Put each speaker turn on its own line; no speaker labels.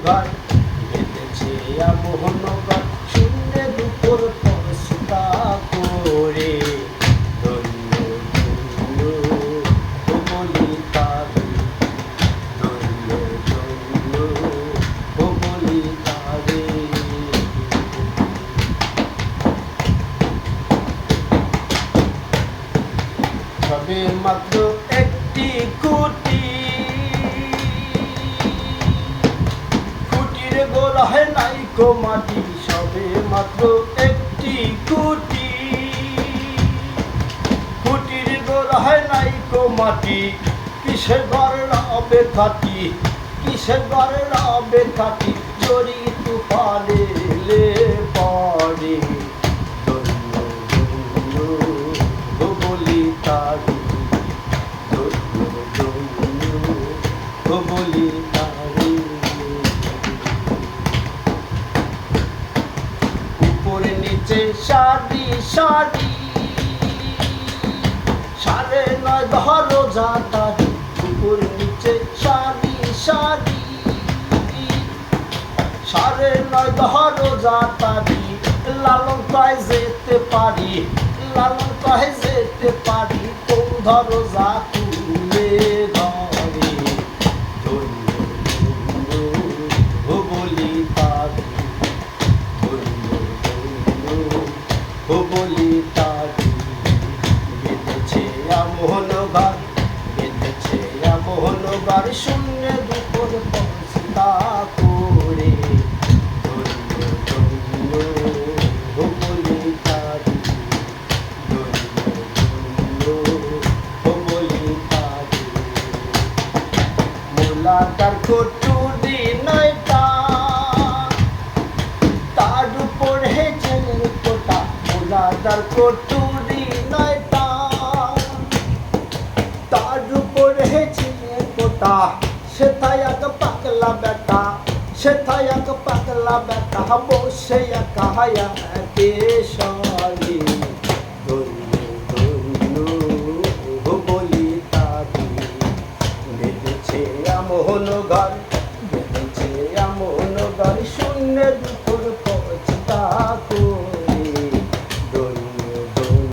ঘর বেঁধেছে মোহন ঘর শূন্য দুপুর পরশুতা করে ধন্য ধন্য বলি তারে ধন্য ধন্য বলি তারে সবে মাত্র একটি কুটির গোড়ায় নাইকো মাটি সবে মাত্র একটি কুটির গোড়ায় নাইকো মাটি কিসের ঘর রবে খাটি কিসের ঘর রবে খাটি জড়ি তুফানে লে পড়ে ধন্য ধন্য বলি তারে ধন্য ধন্য বলি তারে উপরে নিচে সারি সারি 9:30 ধরো যাতারি উপরে নিচে সারি সারি 9:30 ধরো যাতারি লালন কয় যেতে পারি লালন কয় যেতে পারি কোন ধরো যা তুলে ধরে ধন্য ধন্য বলি তারে ধন্য ধন্য বলি তারে বেঁধেছে মোহন ঘর বেঁধেছে মোহন ঘর শূন্য দুপুর পরশুতা করে ধন্য ধন্য বলি তারে ধন্য ধন্য বলি তারে মোলাকার কটুরি নয়টা তার উপরে জেলের কোটা মোলাকার কটুরি নয়টা তার উপরে জেলের কোটা সেথায় এক পাগলা বেটা সেথায় এক পাগলা বেটা বসে একা কেশরী ধন্য ধন্য বলি তারে বেঁধেছে মোহন ঘর